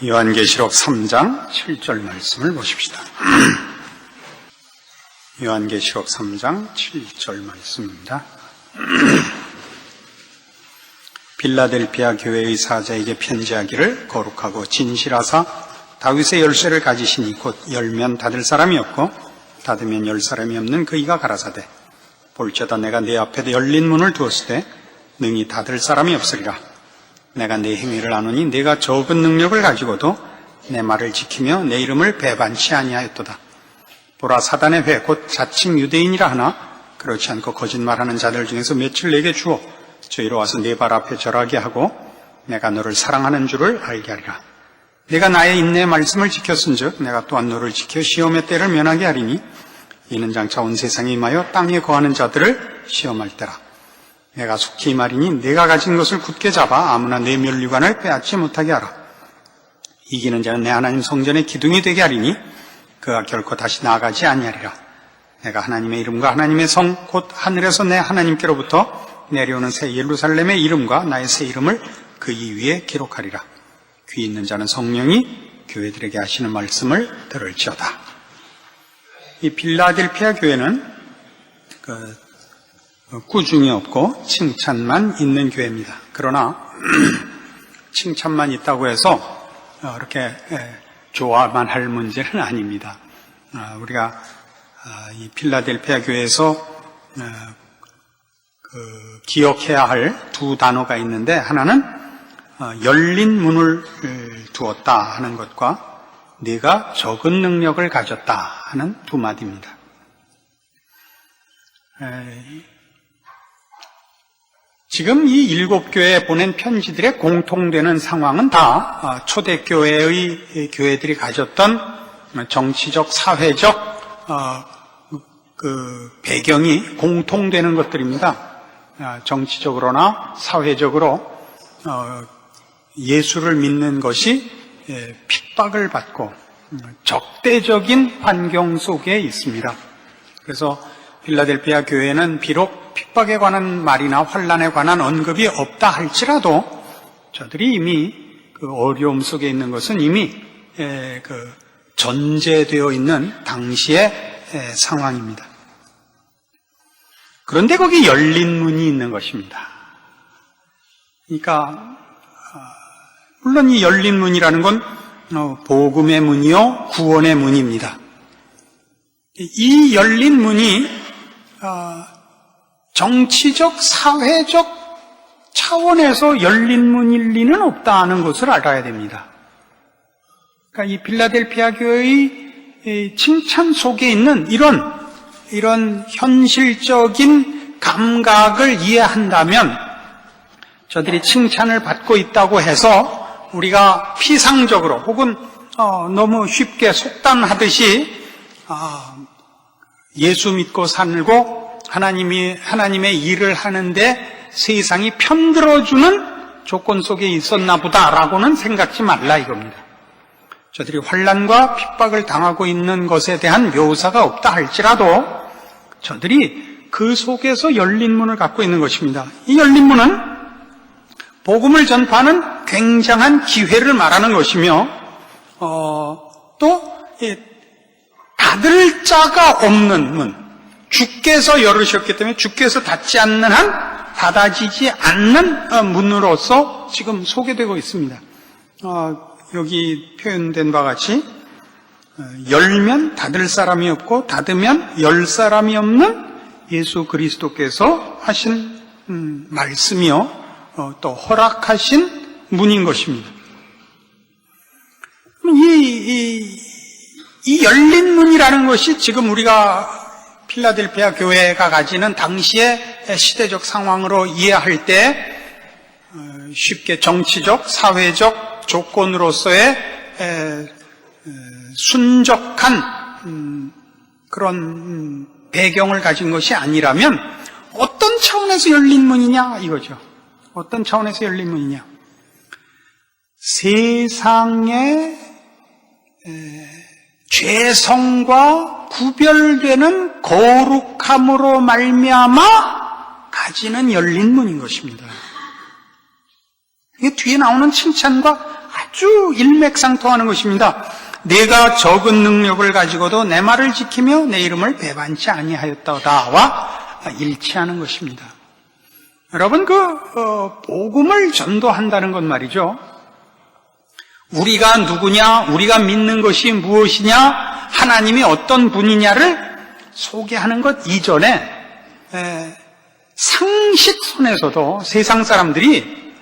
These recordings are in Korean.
요한계시록 3장 7절 말씀을 보십시다. 요한계시록 3장 7절 말씀입니다. 빌라델피아 교회의 사자에게 편지하기를 거룩하고 진실하사 다윗의 열쇠를 가지시니 곧 열면 닫을 사람이 없고 닫으면 열 사람이 없는 그이가 가라사대 볼지어다 내가 네 앞에 열린 문을 두었을 때 능히 닫을 사람이 없으리라. 내가 네 행위를 아노니 네가 적은 능력을 가지고도 내 말을 지키며 내 이름을 배반치 아니하였도다. 보라 사단의 회 곧 자칭 유대인이라 하나 그렇지 않고 거짓말하는 자들 중에서 며칠 내게 주어 저희로 와서 네 발 앞에 절하게 하고 내가 너를 사랑하는 줄을 알게 하리라. 내가 나의 인내의 말씀을 지켰은즉 내가 또한 너를 지켜 시험의 때를 면하게 하리니 이는 장차 온 세상에 임하여 땅에 거하는 자들을 시험할 때라. 내가 속히 말이니 내가 가진 것을 굳게 잡아 아무나 내 면류관을 빼앗지 못하게 하라. 이기는 자는 내 하나님 성전의 기둥이 되게 하리니 그가 결코 다시 나아가지 아니하리라. 내가 하나님의 이름과 하나님의 성 곧 하늘에서 내 하나님께로부터 내려오는 새 예루살렘의 이름과 나의 새 이름을 그 이 위에 기록하리라. 귀 있는 자는 성령이 교회들에게 하시는 말씀을 들을지어다. 이 빌라델피아 교회는 꾸중이 없고 칭찬만 있는 교회입니다. 그러나 칭찬만 있다고 해서 이렇게 좋아만 할 문제는 아닙니다. 우리가 이 빌라델피아 교회에서 기억해야 할 두 단어가 있는데 하나는 열린 문을 두었다 하는 것과 네가 적은 능력을 가졌다 하는 두 마디입니다. 지금 이 7교회에 보낸 편지들의 공통되는 상황은 다 초대교회의 교회들이 가졌던 정치적, 사회적 배경이 공통되는 것들입니다. 정치적으로나 사회적으로 예수를 믿는 것이 핍박을 받고 적대적인 환경 속에 있습니다. 그래서 빌라델피아 교회는 비록 핍박에 관한 말이나 환난에 관한 언급이 없다 할지라도 저들이 이미 그 어려움 속에 있는 것은 이미 전제되어 있는 당시의 상황입니다. 그런데 거기 열린 문이 있는 것입니다. 그러니까 물론 이 열린 문이라는 건 복음의 문이요 구원의 문입니다. 이 열린 문이 정치적, 사회적 차원에서 열린 문일 리는 없다는 것을 알아야 됩니다. 그러니까 이 빌라델피아 교회의 칭찬 속에 있는 이런 현실적인 감각을 이해한다면 저들이 칭찬을 받고 있다고 해서 우리가 피상적으로 혹은 너무 쉽게 속단하듯이 예수 믿고 살고 하나님의 일을 하는데 세상이 편들어주는 조건 속에 있었나 보다라고는 생각지 말라 이겁니다. 저들이 환난과 핍박을 당하고 있는 것에 대한 묘사가 없다 할지라도 저들이 그 속에서 열린 문을 갖고 있는 것입니다. 이 열린 문은 복음을 전파하는 굉장한 기회를 말하는 것이며 또 닫을 자가 없는 문, 주께서 열으셨기 때문에 주께서 닫지 않는 한 닫아지지 않는 문으로서 지금 소개되고 있습니다. 여기 표현된 바와 같이 열면 닫을 사람이 없고 닫으면 열 사람이 없는 예수 그리스도께서 하신 말씀이요 또 허락하신 문인 것입니다. 이 열린 문이라는 것이 지금 우리가 필라델피아 교회가 가지는 당시의 시대적 상황으로 이해할 때 쉽게 정치적, 사회적 조건으로서의 순적한 그런 배경을 가진 것이 아니라면 어떤 차원에서 열린 문이냐 이거죠. 어떤 차원에서 열린 문이냐. 세상의 죄성과 구별되는 거룩함으로 말미암아 가지는 열린 문인 것입니다. 이게 뒤에 나오는 칭찬과 아주 일맥상통하는 것입니다. 내가 적은 능력을 가지고도 내 말을 지키며 내 이름을 배반치 아니하였다와 일치하는 것입니다. 여러분, 복음을 전도한다는 건 말이죠. 우리가 누구냐, 우리가 믿는 것이 무엇이냐, 하나님이 어떤 분이냐를 소개하는 것 이전에 상식선에서도 세상 사람들이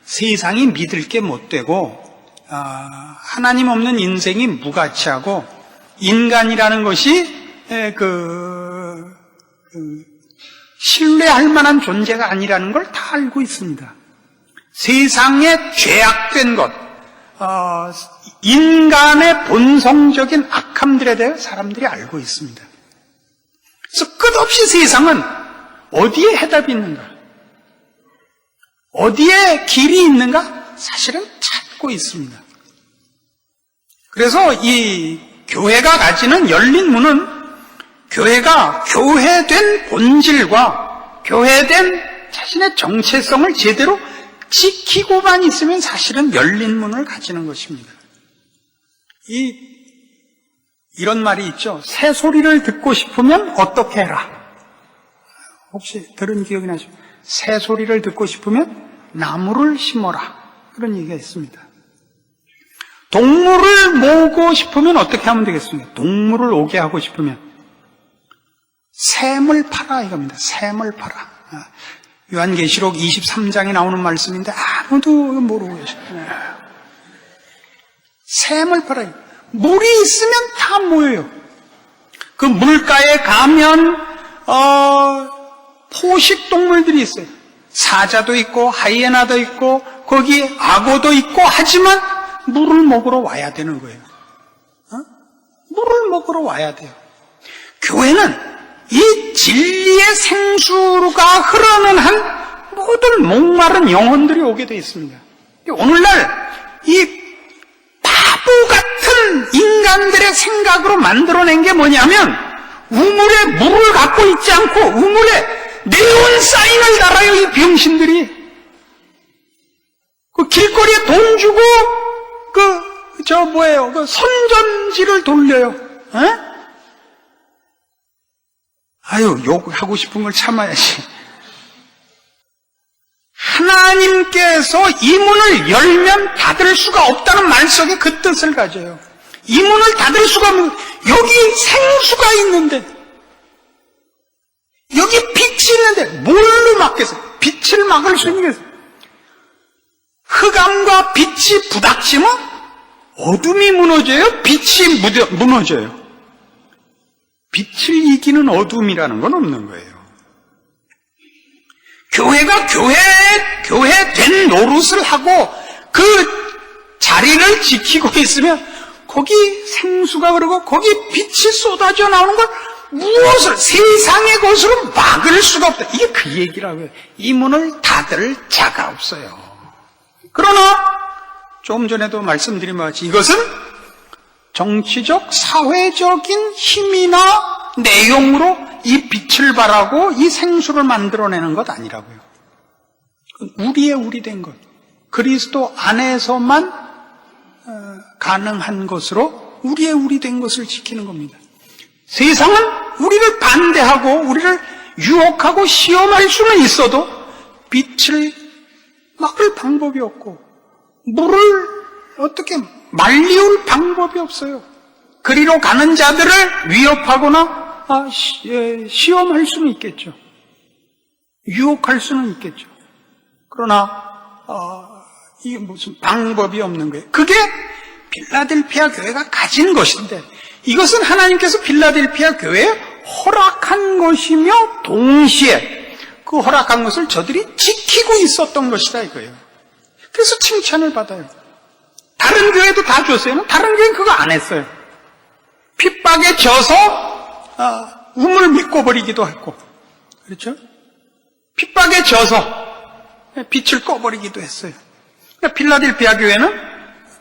세상이 믿을 게 못 되고 하나님 없는 인생이 무가치하고 인간이라는 것이 신뢰할 만한 존재가 아니라는 걸 다 알고 있습니다. 세상에 죄악된 것, 인간의 본성적인 악함들에 대해 사람들이 알고 있습니다. 그래서 끝없이 세상은 어디에 해답이 있는가? 어디에 길이 있는가? 사실은 찾고 있습니다. 그래서 이 교회가 가지는 열린 문은 교회가 교회된 본질과 교회된 자신의 정체성을 제대로 지키고만 있으면 사실은 열린 문을 가지는 것입니다. 이런 말이 있죠. 새 소리를 듣고 싶으면 어떻게 해라? 혹시 들은 기억이 나시죠? 새 소리를 듣고 싶으면 나무를 심어라. 그런 얘기가 있습니다. 동물을 모으고 싶으면 어떻게 하면 되겠습니까? 동물을 오게 하고 싶으면 샘을 파라 이겁니다. 샘을 파라. 요한계시록 23장에 나오는 말씀인데 아무도 모르고 계시네요. 샘을 파라. 물이 있으면 다 모여요. 그 물가에 가면 포식 동물들이 있어요. 사자도 있고 하이에나도 있고 거기 악어도 있고 하지만 물을 먹으러 와야 되는 거예요. 물을 먹으러 와야 돼요. 교회는 이 진리의 생수가 흐르는 한 모든 목마른 영혼들이 오게 되어 있습니다. 오늘날 이 바보 같은 인간들의 생각으로 만들어낸 게 뭐냐면 우물에 물을 갖고 있지 않고 우물에 네온 사인을 달아요. 이 병신들이 그 길거리에 돈 주고 그 선전지를 돌려요. 아유, 욕하고 싶은 걸 참아야지. 하나님께서 이 문을 열면 닫을 수가 없다는 말 속에 그 뜻을 가져요. 이 문을 닫을 수가 없는, 여기 생수가 있는데, 여기 빛이 있는데, 뭘로 막겠어요? 빛을 막을 수 있는 게 있어요. 흑암과 빛이 부닥치면 어둠이 무너져요? 빛이 무너져요? 빛을 이기는 어둠이라는 건 없는 거예요. 교회가 교회 된 노릇을 하고 그 자리를 지키고 있으면 거기 생수가 흐르고 거기 빛이 쏟아져 나오는 걸 무엇을 세상의 것으로 막을 수가 없다. 이게 그 얘기라고요. 이 문을 닫을 자가 없어요. 그러나 좀 전에도 말씀드린 바와 같이 이것은 정치적, 사회적인 힘이나 내용으로 이 빛을 발하고 이 생수를 만들어내는 것 아니라고요. 우리의 우리 된 것, 그리스도 안에서만 가능한 것으로 우리의 우리 된 것을 지키는 겁니다. 세상은 우리를 반대하고 우리를 유혹하고 시험할 수는 있어도 빛을 막을 방법이 없고 물을 어떻게 말리울 방법이 없어요. 그리로 가는 자들을 위협하거나 시험할 수는 있겠죠. 유혹할 수는 있겠죠. 그러나 이게 무슨 방법이 없는 거예요. 그게 필라델피아 교회가 가진 것인데 이것은 하나님께서 필라델피아 교회에 허락한 것이며 동시에 그 허락한 것을 저들이 지키고 있었던 것이다 이거예요. 그래서 칭찬을 받아요. 다른 교회도 다 줬어요. 다른 교회는 그거 안 했어요. 핍박에 져서 우물 메꿔버리기도 했고, 그렇죠? 핍박에 져서 빛을 꺼버리기도 했어요. 그러니까 필라델피아 교회는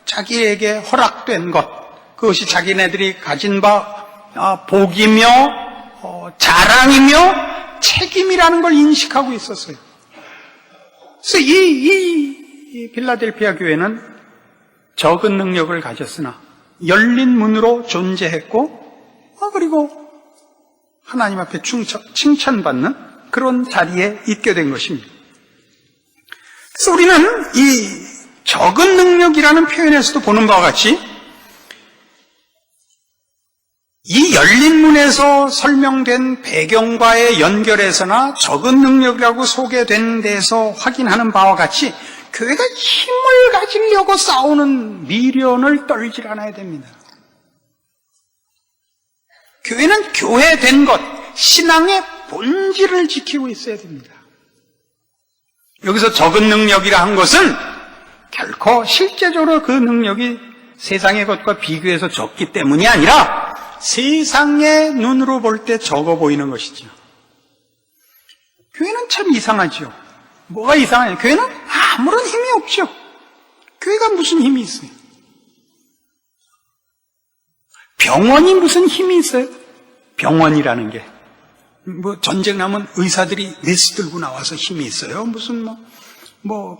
자기에게 허락된 것, 그것이 자기네들이 가진 바 복이며 자랑이며 책임이라는 걸 인식하고 있었어요. 그래서 이 필라델피아 교회는 적은 능력을 가졌으나 열린 문으로 존재했고, 그리고 하나님 앞에 칭찬받는 그런 자리에 있게 된 것입니다. 그래서 우리는 이 적은 능력이라는 표현에서도 보는 바와 같이 이 열린 문에서 설명된 배경과의 연결에서나 적은 능력이라고 소개된 데서 확인하는 바와 같이 교회가 힘을 가지려고 싸우는 미련을 떨질 않아야 됩니다. 교회는 교회된 것, 신앙의 본질을 지키고 있어야 됩니다. 여기서 적은 능력이라 한 것은 결코 실제적으로 그 능력이 세상의 것과 비교해서 적기 때문이 아니라 세상의 눈으로 볼 때 적어 보이는 것이죠. 교회는 참 이상하죠. 뭐가 이상하냐? 교회는 아무런 힘이 없죠. 교회가 무슨 힘이 있어요? 병원이 무슨 힘이 있어요? 병원이라는 게. 전쟁 나면 의사들이 메스 들고 나와서 힘이 있어요. 무슨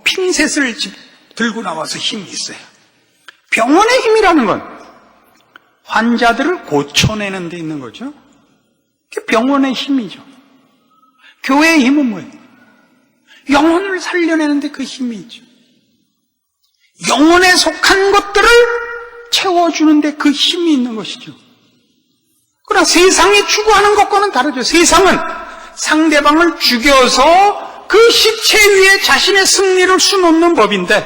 핀셋을 들고 나와서 힘이 있어요. 병원의 힘이라는 건 환자들을 고쳐내는 데 있는 거죠. 그게 병원의 힘이죠. 교회의 힘은 뭐예요? 영혼을 살려내는데 그 힘이 있죠. 영혼에 속한 것들을 채워주는데 그 힘이 있는 것이죠. 그러나 세상이 추구하는 것과는 다르죠. 세상은 상대방을 죽여서 그 시체 위에 자신의 승리를 수놓는 법인데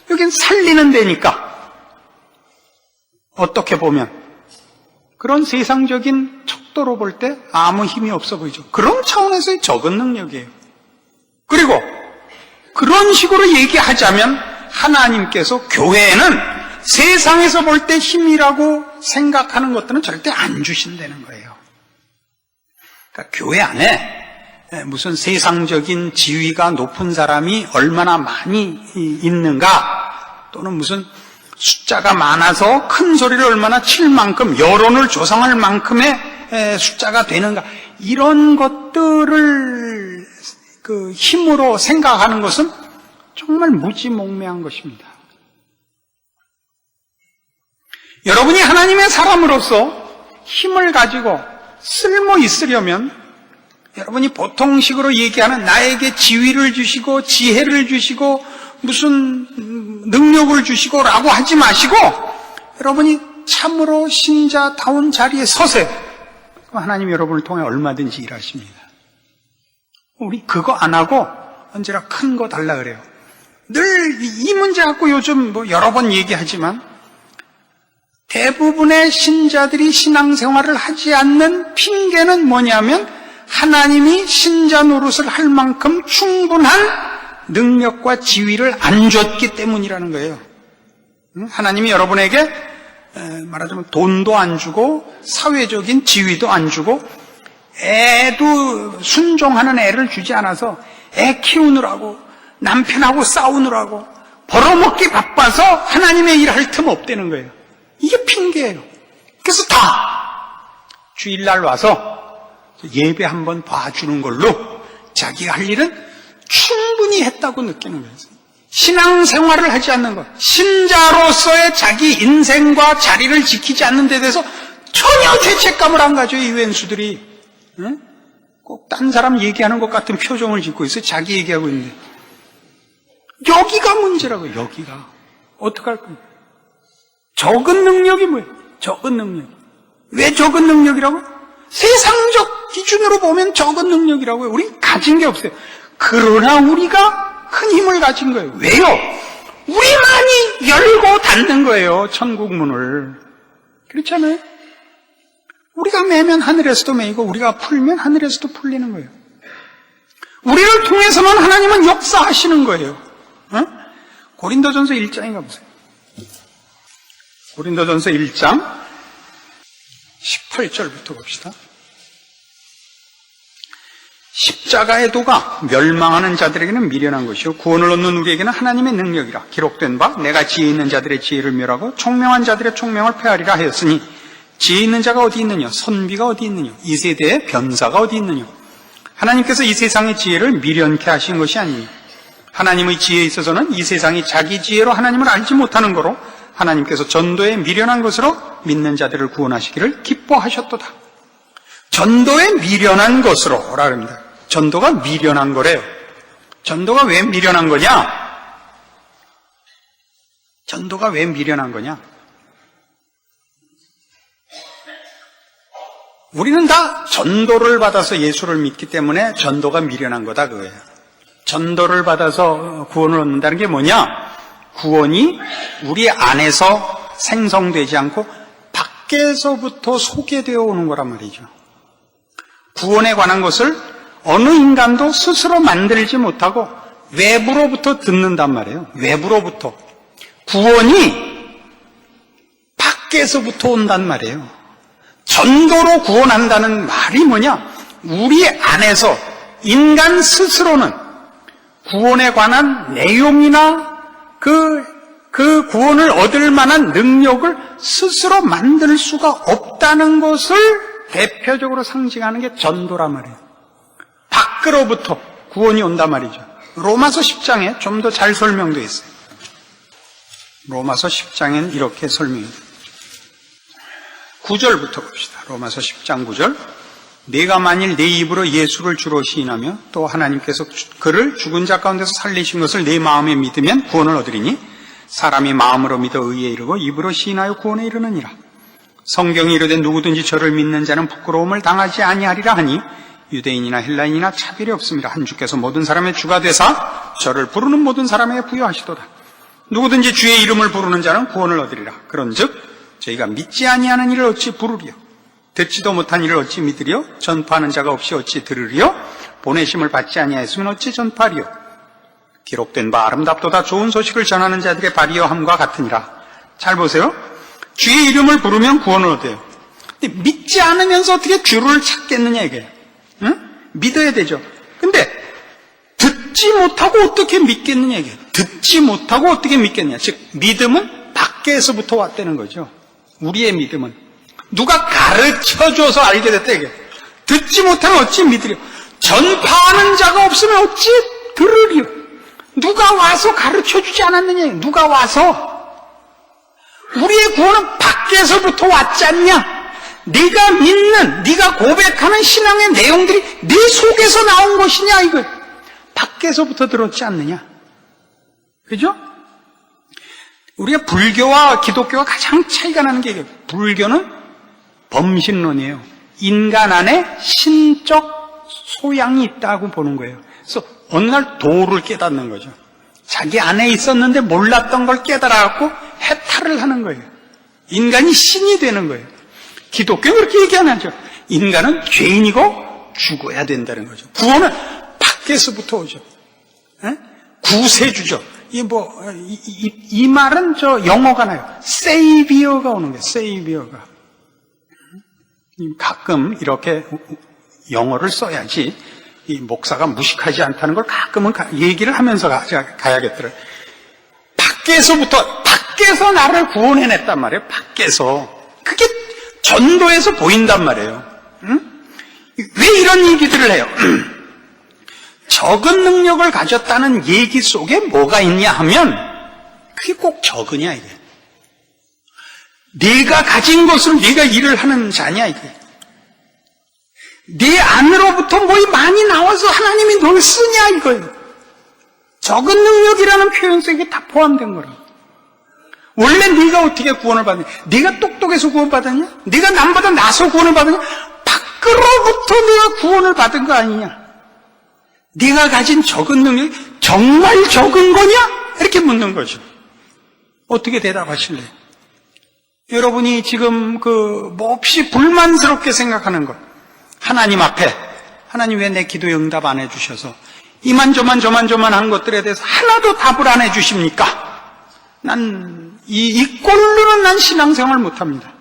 여긴 살리는 데니까 어떻게 보면 그런 세상적인 척도로 볼 때 아무 힘이 없어 보이죠. 그런 차원에서의 적은 능력이에요. 그리고 그런 식으로 얘기하자면 하나님께서 교회에는 세상에서 볼 때 힘이라고 생각하는 것들은 절대 안 주신다는 거예요. 그러니까 교회 안에 무슨 세상적인 지위가 높은 사람이 얼마나 많이 있는가, 또는 무슨 숫자가 많아서 큰 소리를 얼마나 칠 만큼 여론을 조성할 만큼의 숫자가 되는가, 이런 것들을 그 힘으로 생각하는 것은 정말 무지몽매한 것입니다. 여러분이 하나님의 사람으로서 힘을 가지고 쓸모 있으려면 여러분이 보통식으로 얘기하는 나에게 지위를 주시고 지혜를 주시고 무슨 능력을 주시고 라고 하지 마시고 여러분이 참으로 신자다운 자리에 서세요. 그럼 하나님이 여러분을 통해 얼마든지 일하십니다. 우리 그거 안 하고 언제나 큰 거 달라 그래요. 늘 이 문제 갖고 요즘 여러 번 얘기하지만 대부분의 신자들이 신앙생활을 하지 않는 핑계는 뭐냐면 하나님이 신자 노릇을 할 만큼 충분한 능력과 지위를 안 줬기 때문이라는 거예요. 하나님이 여러분에게 말하자면 돈도 안 주고 사회적인 지위도 안 주고 애도 순종하는 애를 주지 않아서 애 키우느라고 남편하고 싸우느라고 벌어먹기 바빠서 하나님의 일 할 틈 없다는 거예요. 이게 핑계예요. 그래서 다 주일날 와서 예배 한번 봐주는 걸로 자기가 할 일은 충분히 했다고 느끼는 거예요. 신앙생활을 하지 않는 것, 신자로서의 자기 인생과 자리를 지키지 않는 데 대해서 전혀 죄책감을 안 가져요. 이 왼수들이 꼭 딴 사람 얘기하는 것 같은 표정을 짓고 있어요. 자기 얘기하고 있는데 여기가 문제라고요. 여기가 어떡할 거예요? 적은 능력이 뭐예요? 적은 능력. 왜 적은 능력이라고? 세상적 기준으로 보면 적은 능력이라고요. 우린 가진 게 없어요. 그러나 우리가 큰 힘을 가진 거예요. 왜요? 우리만이 열고 닫는 거예요. 천국 문을. 그렇잖아요? 우리가 매면 하늘에서도 매이고 우리가 풀면 하늘에서도 풀리는 거예요. 우리를 통해서만 하나님은 역사하시는 거예요. 고린도전서 1장에 가보세요. 고린도전서 1장 18절부터 봅시다. 십자가의 도가 멸망하는 자들에게는 미련한 것이요 구원을 얻는 우리에게는 하나님의 능력이라. 기록된 바 내가 지혜 있는 자들의 지혜를 멸하고 총명한 자들의 총명을 폐하리라 하였으니 지혜 있는 자가 어디 있느냐, 선비가 어디 있느냐, 이 세대의 변사가 어디 있느냐. 하나님께서 이 세상의 지혜를 미련케 하신 것이 아니니 하나님의 지혜에 있어서는 이 세상이 자기 지혜로 하나님을 알지 못하는 거로 하나님께서 전도에 미련한 것으로 믿는 자들을 구원하시기를 기뻐하셨도다. 전도에 미련한 것으로라 합니다. 전도가 미련한 거래요. 전도가 왜 미련한 거냐? 전도가 왜 미련한 거냐? 우리는 다 전도를 받아서 예수를 믿기 때문에 전도가 미련한 거다 그거예요. 전도를 받아서 구원을 얻는다는 게 뭐냐? 구원이 우리 안에서 생성되지 않고 밖에서부터 소개되어 오는 거란 말이죠. 구원에 관한 것을 어느 인간도 스스로 만들지 못하고 외부로부터 듣는단 말이에요. 외부로부터. 구원이 밖에서부터 온단 말이에요. 전도로 구원한다는 말이 뭐냐? 우리 안에서 인간 스스로는 구원에 관한 내용이나 그 구원을 얻을 만한 능력을 스스로 만들 수가 없다는 것을 대표적으로 상징하는 게 전도란 말이에요. 밖으로부터 구원이 온단 말이죠. 로마서 10장에 좀 더 잘 설명되어 있어요. 로마서 10장엔 이렇게 설명이 됩니다. 9절부터 봅시다. 로마서 10장 9절. 내가 만일 내 입으로 예수를 주로 시인하며 또 하나님께서 그를 죽은 자 가운데서 살리신 것을 내 마음에 믿으면 구원을 얻으리니 사람이 마음으로 믿어 의에 이르고 입으로 시인하여 구원에 이르느니라. 성경이 이르되 누구든지 저를 믿는 자는 부끄러움을 당하지 아니하리라 하니 유대인이나 헬라인이나 차별이 없습니다. 한 주께서 모든 사람의 주가 되사 저를 부르는 모든 사람에게 부여하시도다. 누구든지 주의 이름을 부르는 자는 구원을 얻으리라. 그런즉 저희가 믿지 아니하는 일을 어찌 부르리요? 듣지도 못한 일을 어찌 믿으리요? 전파하는 자가 없이 어찌 들으리요? 보내심을 받지 아니하였으면 어찌 전파하리요? 기록된 바 아름답도다 좋은 소식을 전하는 자들의 발이여 함과 같으니라. 잘 보세요. 주의 이름을 부르면 구원을 얻어요. 근데 믿지 않으면서 어떻게 주를 찾겠느냐 이게. 응? 믿어야 되죠. 근데 듣지 못하고 어떻게 믿겠느냐 이게. 듣지 못하고 어떻게 믿겠느냐. 즉 믿음은 밖에서부터 왔다는 거죠. 우리의 믿음은 누가 가르쳐줘서 알게 됐다 이게. 듣지 못하면 어찌 믿으려. 전파하는 자가 없으면 어찌 들으려. 누가 와서 가르쳐주지 않았느냐. 누가 와서. 우리의 구원은 밖에서부터 왔지 않냐. 네가 믿는, 네가 고백하는 신앙의 내용들이 네 속에서 나온 것이냐 이거. 밖에서부터 들었지 않느냐. 그죠? 우리가 불교와 기독교가 가장 차이가 나는 게 이게. 불교는 범신론이에요. 인간 안에 신적 소양이 있다고 보는 거예요. 그래서 어느 날 도를 깨닫는 거죠. 자기 안에 있었는데 몰랐던 걸 깨달아갖고 해탈을 하는 거예요. 인간이 신이 되는 거예요. 기독교는 그렇게 얘기 안 하죠. 인간은 죄인이고 죽어야 된다는 거죠. 구원은 밖에서부터 오죠. 에? 구세주죠. 이 말은 저 영어가 나요. 세이비어가 오는 거예요. 세이비어가. 가끔 이렇게 영어를 써야지 이 목사가 무식하지 않다는 걸 가끔은 얘기를 하면서 가야겠더라고요. 밖에서 나를 구원해냈단 말이에요. 밖에서. 그게 전도에서 보인단 말이에요. 응? 왜 이런 얘기들을 해요? 적은 능력을 가졌다는 얘기 속에 뭐가 있냐 하면 그게 꼭 적으냐 이게. 네가 가진 것으로 네가 일을 하는 자냐 이게. 네 안으로부터 뭐 많이 나와서 하나님이 널 쓰냐 이거예요. 적은 능력이라는 표현 속에 다 포함된 거라. 원래 네가 어떻게 구원을 받느냐? 네가 똑똑해서 구원받았냐? 네가 남보다 나서 구원을 받았냐? 밖으로부터 네가 구원을 받은 거 아니냐? 네가 가진 적은 능력이 정말 적은 거냐? 이렇게 묻는 거죠. 어떻게 대답하실래요? 여러분이 지금 몹시 불만스럽게 생각하는 것, 하나님 앞에 하나님 왜 내 기도에 응답 안 해주셔서 이만저만 한 것들에 대해서 하나도 답을 안 해주십니까? 난 이 꼴로는 난 신앙생활 못합니다.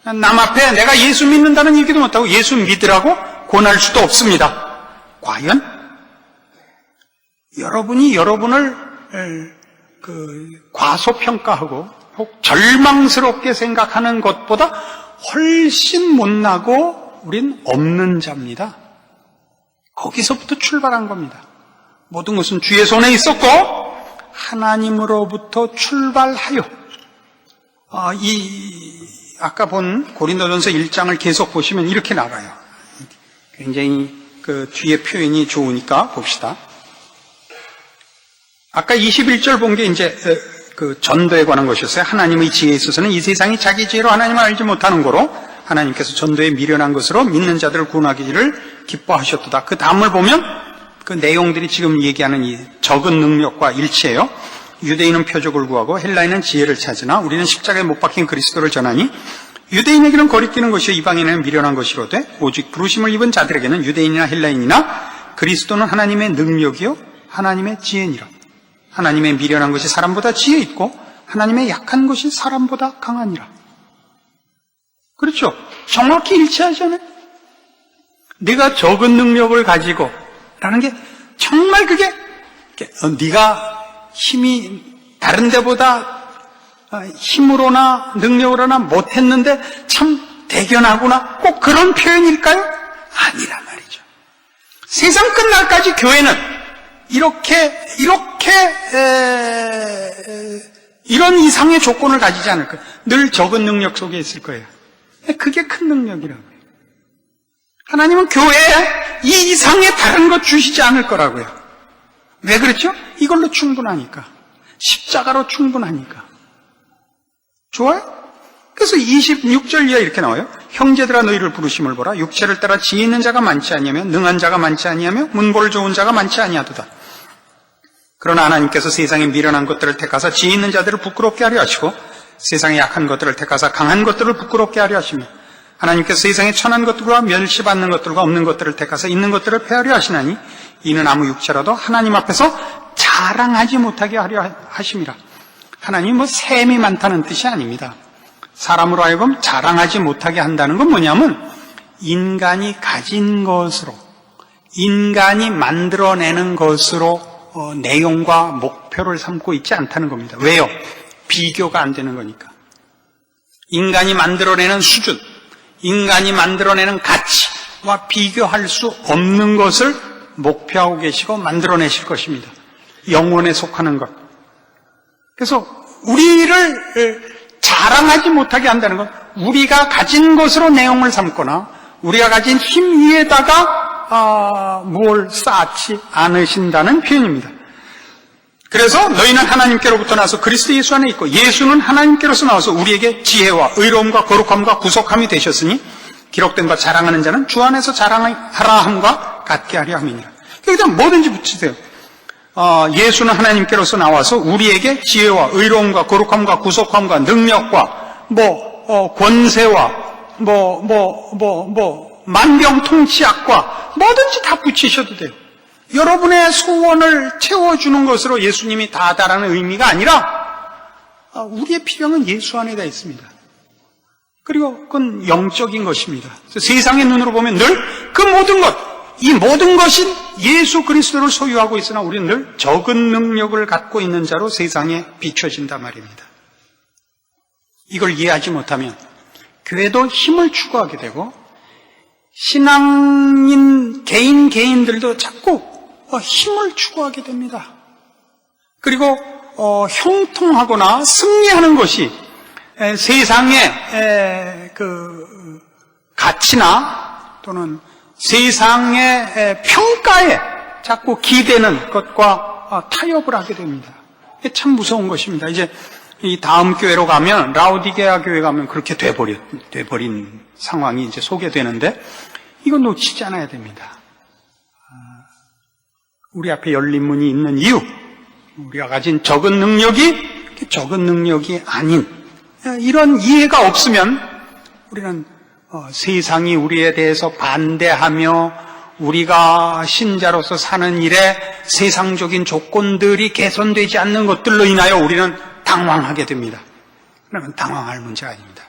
남 앞에 내가 예수 믿는다는 얘기도 못하고 예수 믿으라고 권할 수도 없습니다. 과연 여러분이 여러분을 과소평가하고 혹 절망스럽게 생각하는 것보다 훨씬 못나고 우린 없는 자입니다. 거기서부터 출발한 겁니다. 모든 것은 주의 손에 있었고 하나님으로부터 출발하여 아까 본 고린도전서 1장을 계속 보시면 이렇게 나가요. 굉장히 그 뒤에 표현이 좋으니까 봅시다. 아까 21절 본 게 이제 그 전도에 관한 것이었어요. 하나님의 지혜에 있어서는 이 세상이 자기 지혜로 하나님을 알지 못하는 거로 하나님께서 전도에 미련한 것으로 믿는 자들을 구원하기를 기뻐하셨도다. 그 다음을 보면 그 내용들이 지금 얘기하는 이 적은 능력과 일치해요. 유대인은 표적을 구하고 헬라인은 지혜를 찾으나 우리는 십자가에 못 박힌 그리스도를 전하니 유대인에게는 거리끼는 것이요 이방인에게는 미련한 것이로되 오직 부르심을 입은 자들에게는 유대인이나 헬라인이나 그리스도는 하나님의 능력이요 하나님의 지혜니라. 하나님의 미련한 것이 사람보다 지혜 있고 하나님의 약한 것이 사람보다 강하니라. 그렇죠? 정확히 일치하잖아요. 내가 적은 능력을 가지고 라는 게 정말 그게 네가 힘이 다른 데보다 힘으로나 능력으로나 못했는데 참 대견하구나 꼭 그런 표현일까요? 아니란 말이죠. 세상 끝날까지 교회는 이런 이상의 조건을 가지지 않을 거예요. 늘 적은 능력 속에 있을 거예요. 그게 큰 능력이라고요. 하나님은 교회에 이 이상의 다른 것 주시지 않을 거라고요. 왜 그렇죠? 이걸로 충분하니까. 십자가로 충분하니까. 좋아요? 그래서 26절 이하에 이렇게 나와요. 형제들아 너희를 부르심을 보라. 육체를 따라 지혜 있는 자가 많지 아니하며 능한 자가 많지 아니하며 문보를 좋은 자가 많지 아니하도다. 그러나 하나님께서 세상에 미련한 것들을 택하사 지혜 있는 자들을 부끄럽게 하려 하시고 세상에 약한 것들을 택하사 강한 것들을 부끄럽게 하려 하시며 하나님께서 세상에 천한 것들과 멸시받는 것들과 없는 것들을 택하사 있는 것들을 폐하려 하시나니 이는 아무 육체라도 하나님 앞에서 자랑하지 못하게 하려 하심이라. 하나님은 뭐 셈이 많다는 뜻이 아닙니다. 사람으로 하여금 자랑하지 못하게 한다는 건 뭐냐면 인간이 가진 것으로 인간이 만들어내는 것으로 내용과 목표를 삼고 있지 않다는 겁니다. 왜요? 비교가 안 되는 거니까. 인간이 만들어내는 수준, 인간이 만들어내는 가치와 비교할 수 없는 것을 목표하고 계시고 만들어내실 것입니다. 영혼에 속하는 것. 그래서 우리를 자랑하지 못하게 한다는 건 우리가 가진 것으로 내용을 삼거나 우리가 가진 힘 위에다가 뭘 쌓지 않으신다는 표현입니다. 그래서 너희는 하나님께로부터 나서 그리스도 예수 안에 있고 예수는 하나님께로서 나와서 우리에게 지혜와 의로움과 거룩함과 구속함이 되셨으니 기록된 바 자랑하는 자는 주 안에서 자랑하라 함과 같게 하려 함이니라. 여기다 뭐든지 붙이세요. 예수는 하나님께로서 나와서 우리에게 지혜와 의로움과 거룩함과 구속함과 능력과 권세와 만병통치약과 뭐든지 다 붙이셔도 돼요. 여러분의 소원을 채워주는 것으로 예수님이 다다라는 의미가 아니라 우리의 필요는 예수 안에 다 있습니다. 그리고 그건 영적인 것입니다. 세상의 눈으로 보면 늘 그 모든 것, 이 모든 것이 예수 그리스도를 소유하고 있으나 우리는 늘 적은 능력을 갖고 있는 자로 세상에 비춰진단 말입니다. 이걸 이해하지 못하면 교회도 힘을 추구하게 되고 신앙인 개인들도 자꾸 힘을 추구하게 됩니다. 그리고 형통하거나 승리하는 것이 세상의 그 가치나 또는 세상의 평가에 자꾸 기대는 것과 타협을 하게 됩니다. 이게 참 무서운 것입니다. 이제 이 다음 교회로 가면 라오디게아 교회 가면 그렇게 돼버린 상황이 이제 소개되는데 이건 놓치지 않아야 됩니다. 우리 앞에 열린 문이 있는 이유, 우리가 가진 적은 능력이 아닌 이런 이해가 없으면 우리는 세상이 우리에 대해서 반대하며 우리가 신자로서 사는 일에 세상적인 조건들이 개선되지 않는 것들로 인하여 우리는 당황하게 됩니다. 그러면 당황할 문제가 아닙니다.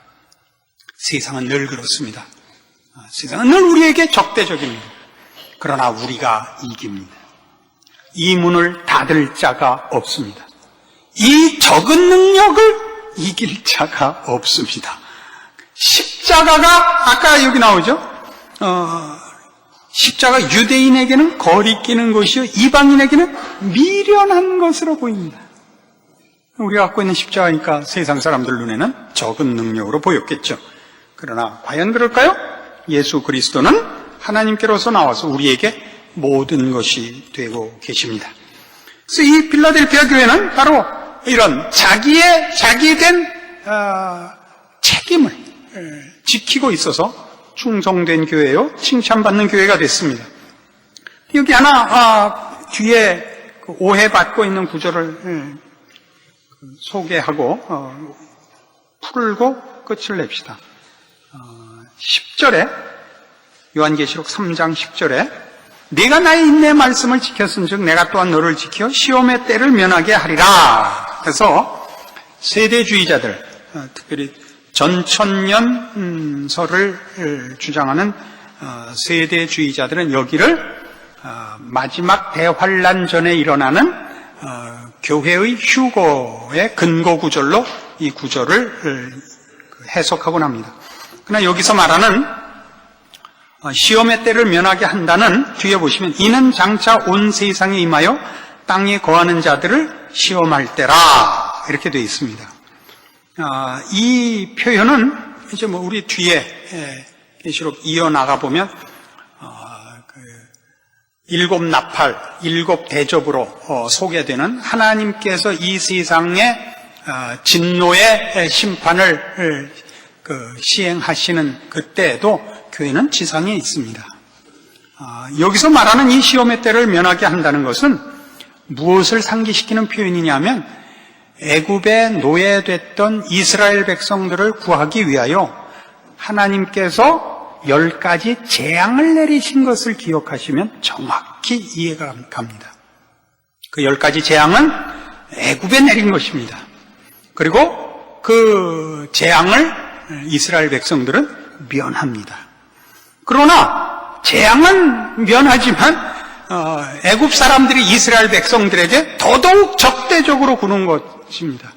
세상은 늘 그렇습니다. 세상은 늘 우리에게 적대적입니다. 그러나 우리가 이깁니다. 이 문을 닫을 자가 없습니다. 이 적은 능력을 이길 자가 없습니다. 십자가가 아까 여기 나오죠. 십자가 유대인에게는 거리끼는 것이요 이방인에게는 미련한 것으로 보입니다. 우리가 갖고 있는 십자가니까 세상 사람들 눈에는 적은 능력으로 보였겠죠. 그러나 과연 그럴까요? 예수 그리스도는 하나님께로서 나와서 우리에게 모든 것이 되고 계십니다. 그래서 이 필라델피아 교회는 바로 이런 자기의 된 책임을 지키고 있어서 충성된 교회요, 칭찬받는 교회가 됐습니다. 여기 하나 뒤에 오해받고 있는 구절을 소개하고 풀고 끝을 냅시다. 10절에 요한계시록 3장 10절에 네가 나의 인내 말씀을 지켰은즉 내가 또한 너를 지켜 시험의 때를 면하게 하리라. 그래서 세대주의자들, 특별히 전천년설을 주장하는 세대주의자들은 여기를 마지막 대환란 전에 일어나는 교회의 휴거의 근거 구절로 이 구절을 해석하곤 합니다. 그러나 여기서 말하는 시험의 때를 면하게 한다는 뒤에 보시면 이는 장차 온 세상에 임하여 땅에 거하는 자들을 시험할 때라 이렇게 되어 있습니다. 이 표현은 이제 우리 뒤에 계시록 이어나가 보면 일곱 나팔, 일곱 대접으로 소개되는 하나님께서 이 세상에 진노의 심판을 시행하시는 그때에도 교회는 지상에 있습니다. 여기서 말하는 이 시험의 때를 면하게 한다는 것은 무엇을 상기시키는 표현이냐면 애굽에 노예됐던 이스라엘 백성들을 구하기 위하여 하나님께서 10가지 재앙을 내리신 것을 기억하시면 정확히 이해가 갑니다. 그 10가지 재앙은 애굽에 내린 것입니다. 그리고 그 재앙을 이스라엘 백성들은 면합니다. 그러나 재앙은 면하지만 애굽 사람들이 이스라엘 백성들에게 더더욱 적대적으로 구는 것입니다.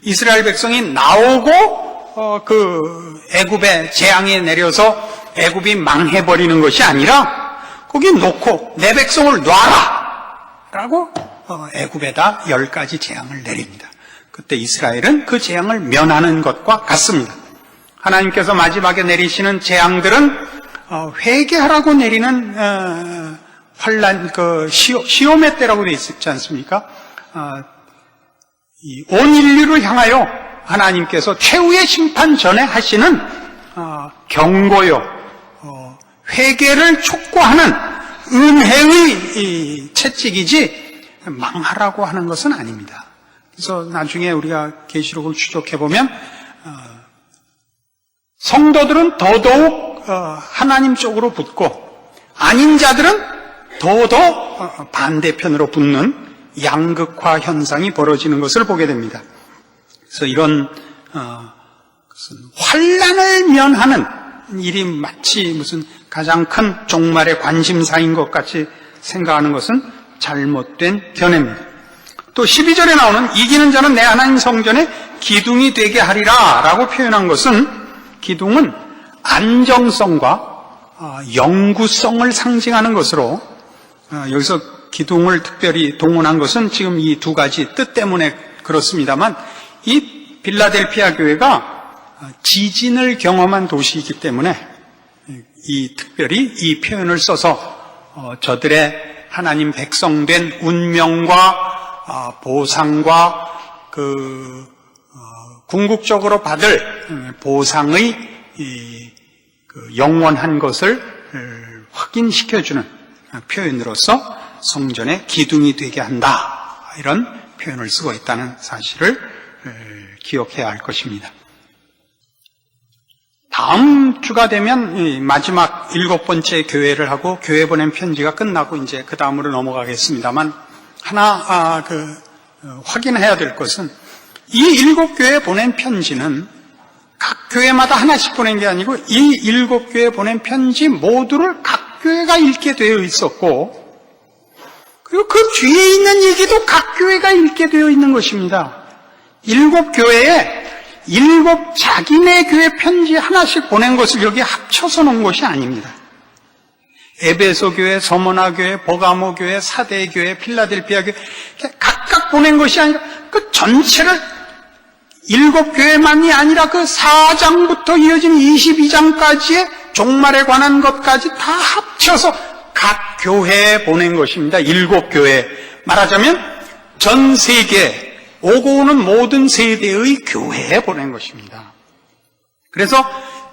이스라엘 백성이 나오고 그 애굽에 재앙이 내려서 애굽이 망해버리는 것이 아니라 거기 놓고 내 백성을 놔라 라고 애굽에다 10가지 재앙을 내립니다. 그때 이스라엘은 그 재앙을 면하는 것과 같습니다. 하나님께서 마지막에 내리시는 재앙들은 회개하라고 내리는 환란, 시험의 때라고 되어 있지 않습니까? 온 인류를 향하여 하나님께서 최후의 심판 전에 하시는 경고요, 회개를 촉구하는 은혜의 채찍이지 망하라고 하는 것은 아닙니다. 그래서 나중에 우리가 계시록을 추적해 보면 성도들은 더더욱 하나님 쪽으로 붙고 아닌 자들은 더더욱 반대편으로 붙는 양극화 현상이 벌어지는 것을 보게 됩니다. 그래서 이런 환난을 면하는 일이 마치 무슨 가장 큰 종말의 관심사인 것 같이 생각하는 것은 잘못된 견해입니다. 또 12절에 나오는 이기는 자는 내 하나님 성전에 기둥이 되게 하리라 라고 표현한 것은 기둥은 안정성과 영구성을 상징하는 것으로 여기서 기둥을 특별히 동원한 것은 지금 이 두 가지 뜻 때문에 그렇습니다만 이 빌라델피아 교회가 지진을 경험한 도시이기 때문에 특별히 이 표현을 써서 저들의 하나님 백성된 운명과 보상과 궁극적으로 받을 보상의 영원한 것을 확인시켜주는 표현으로서 성전의 기둥이 되게 한다, 이런 표현을 쓰고 있다는 사실을 기억해야 할 것입니다. 다음 주가 되면 마지막 7번째 교회를 하고 교회 보낸 편지가 끝나고 이제 그 다음으로 넘어가겠습니다만 하나 확인해야 될 것은 이 7교회에 보낸 편지는 각 교회마다 하나씩 보낸 게 아니고 이 7교회에 보낸 편지 모두를 각 교회가 읽게 되어 있었고, 그리고 그 뒤에 있는 얘기도 각 교회가 읽게 되어 있는 것입니다. 7교회에 7 자기네 교회 편지 하나씩 보낸 것을 여기 합쳐서 놓은 것이 아닙니다. 에베소 교회, 서머나 교회, 버가모 교회, 사대 교회, 필라델피아 교회 각각 보낸 것이 아니라 그 전체를 7교회만이 아니라 그 4장부터 이어진 22장까지의 종말에 관한 것까지 다 합쳐서 각 교회에 보낸 것입니다. 7교회. 말하자면 전 세계 오고 오는 모든 세대의 교회에 보낸 것입니다. 그래서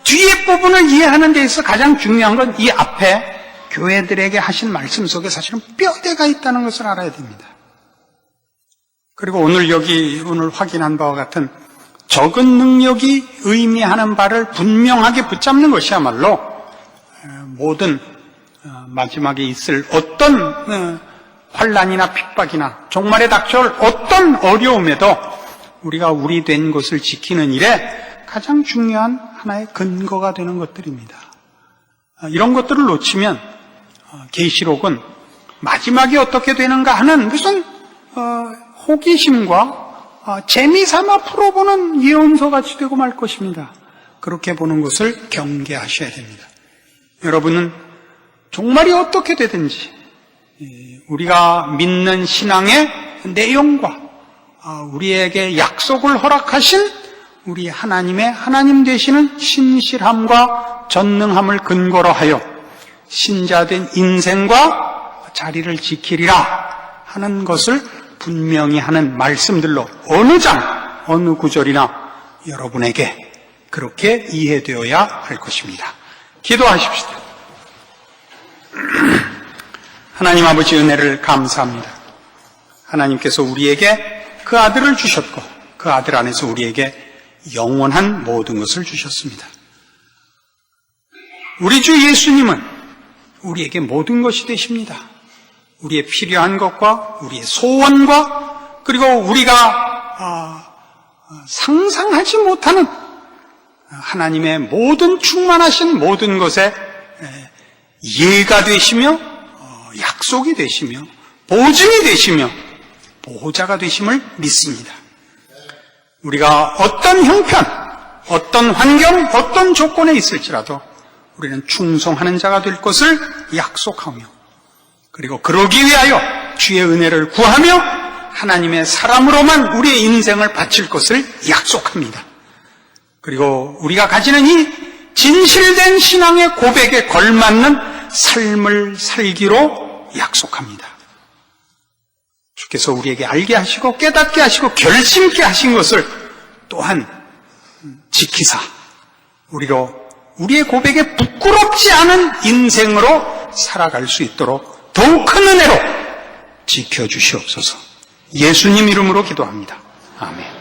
뒤에 부분을 이해하는 데 있어서 가장 중요한 건 이 앞에 교회들에게 하신 말씀 속에 사실은 뼈대가 있다는 것을 알아야 됩니다. 그리고 오늘 확인한 바와 같은 적은 능력이 의미하는 바를 분명하게 붙잡는 것이야말로 모든 마지막에 있을 어떤 환난이나 핍박이나 종말에 닥쳐올 어떤 어려움에도 우리가 우리 된 것을 지키는 일에 가장 중요한 하나의 근거가 되는 것들입니다. 이런 것들을 놓치면 계시록은 마지막이 어떻게 되는가 하는 무슨 호기심과 재미삼아 풀어보는 예언서같이 되고 말 것입니다. 그렇게 보는 것을 경계하셔야 됩니다. 여러분은 종말이 어떻게 되든지 우리가 믿는 신앙의 내용과 우리에게 약속을 허락하신 우리 하나님 되시는 신실함과 전능함을 근거로 하여 신자된 인생과 자리를 지키리라 하는 것을 분명히 하는 말씀들로 어느 장, 어느 구절이나 여러분에게 그렇게 이해되어야 할 것입니다. 기도하십시다. 하나님 아버지 은혜를 감사합니다. 하나님께서 우리에게 그 아들을 주셨고 그 아들 안에서 우리에게 영원한 모든 것을 주셨습니다. 우리 주 예수님은 우리에게 모든 것이 되십니다. 우리의 필요한 것과 우리의 소원과 그리고 우리가 상상하지 못하는 하나님의 모든 충만하신 모든 것에 예가 되시며 약속이 되시며 보증이 되시며 보호자가 되심을 믿습니다. 우리가 어떤 형편, 어떤 환경, 어떤 조건에 있을지라도 우리는 충성하는 자가 될 것을 약속하며 그리고 그러기 위하여 주의 은혜를 구하며 하나님의 사람으로만 우리의 인생을 바칠 것을 약속합니다. 그리고 우리가 가지는 이 진실된 신앙의 고백에 걸맞는 삶을 살기로 약속합니다. 주께서 우리에게 알게 하시고 깨닫게 하시고 결심케 하신 것을 또한 지키사 우리의 고백에 부끄럽지 않은 인생으로 살아갈 수 있도록 더욱 큰 은혜로 지켜주시옵소서. 예수님 이름으로 기도합니다. 아멘.